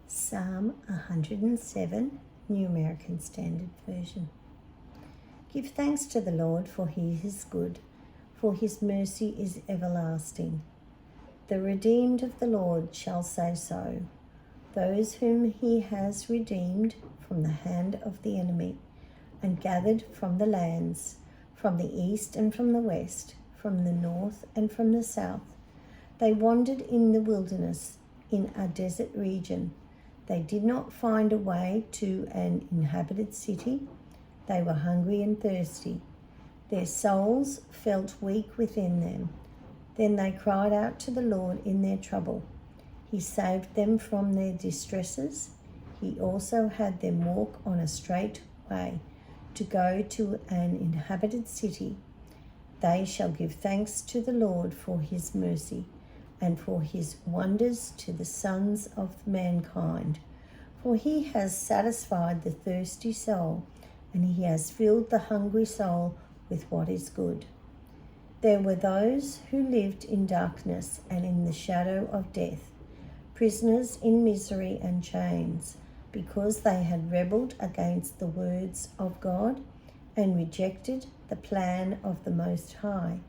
Psalm 107, New American Standard Version. Give thanks to the Lord, for he is good, for his mercy is everlasting. The redeemed of the Lord shall say so, those whom he has redeemed from the hand of the enemy, and gathered from the lands, from the east and from the west, from the north and from the south. They wandered in the wilderness, in a desert region. They did not find a way to an inhabited city. They were hungry and thirsty. Their souls felt weak within them. Then they cried out to the Lord in their trouble. He saved them from their distresses. He also had them walk on a straight way to go to an inhabited city. They shall give thanks to the Lord for his mercy, and for his wonders to the sons of mankind. For he has satisfied the thirsty soul, and he has filled the hungry soul with what is good. There were those who lived in darkness and in the shadow of death, prisoners in misery and chains, because they had rebelled against the words of God and rejected the plan of the Most High.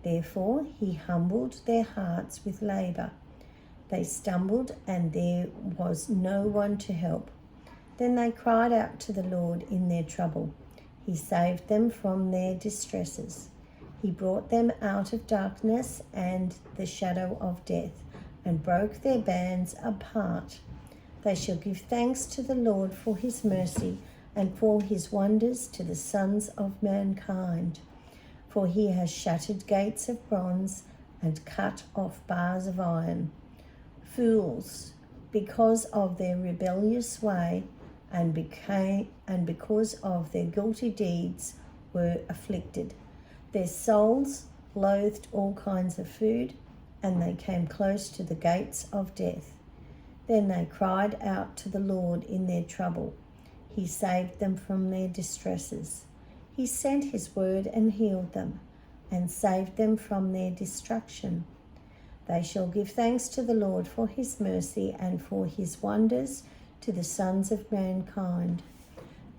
Therefore he humbled their hearts with labor. They stumbled, and there was no one to help. Then they cried out to the Lord in their trouble. He saved them from their distresses. He brought them out of darkness and the shadow of death, and broke their bands apart. They shall give thanks to the Lord for his mercy, and for his wonders to the sons of mankind. For he has shattered gates of bronze and cut off bars of iron. Fools, because of their rebellious way and because of their guilty deeds, were afflicted. Their souls loathed all kinds of food, and they came close to the gates of death. Then they cried out to the Lord in their trouble. He saved them from their distresses. He sent his word and healed them, and saved them from their destruction. They shall give thanks to the Lord for his mercy, and for his wonders to the sons of mankind.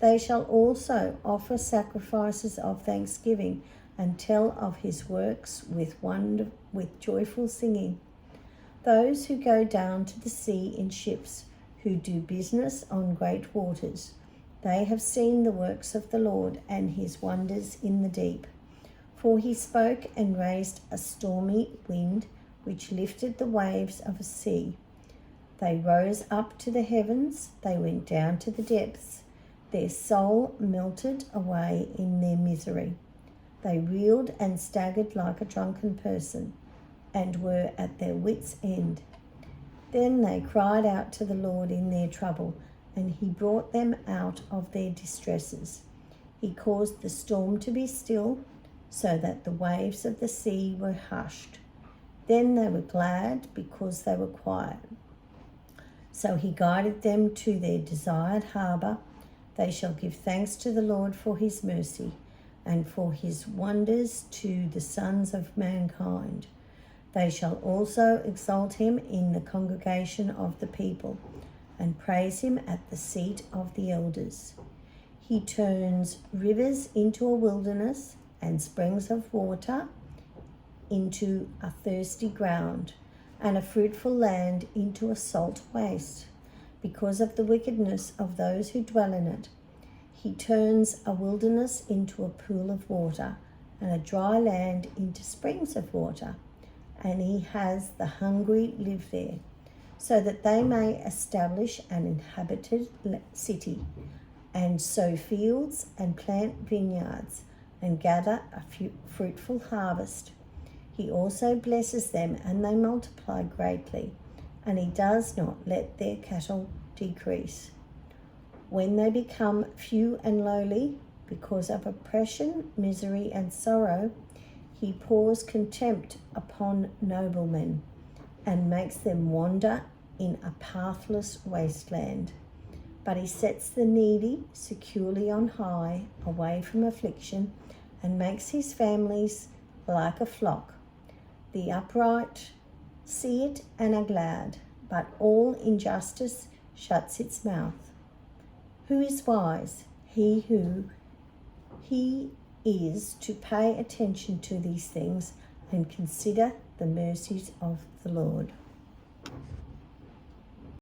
They shall also offer sacrifices of thanksgiving, and tell of his works with joyful singing. Those who go down to the sea in ships, who do business on great waters, they have seen the works of the Lord and his wonders in the deep. For he spoke and raised a stormy wind, which lifted the waves of a sea. They rose up to the heavens, they went down to the depths. Their soul melted away in their misery. They reeled and staggered like a drunken person, and were at their wits' end. Then they cried out to the Lord in their trouble, and he brought them out of their distresses. He caused the storm to be still, so that the waves of the sea were hushed. Then they were glad because they were quiet. So he guided them to their desired harbour. They shall give thanks to the Lord for his mercy, and for his wonders to the sons of mankind. They shall also exalt him in the congregation of the people, and praise him at the seat of the elders. He turns rivers into a wilderness, and springs of water into a thirsty ground, and a fruitful land into a salt waste, because of the wickedness of those who dwell in it. He turns a wilderness into a pool of water, and a dry land into springs of water, and he has the hungry live there, so that they may establish an inhabited city, and sow fields and plant vineyards, and gather a fruitful harvest. He also blesses them, and they multiply greatly, and he does not let their cattle decrease. When they become few and lowly, because of oppression, misery, and sorrow, he pours contempt upon noblemen, and makes them wander in a pathless wasteland. But he sets the needy securely on high, away from affliction, and makes his families like a flock. The upright see it and are glad, but all injustice shuts its mouth. Who is wise? He is to pay attention to these things and consider the mercies of the Lord.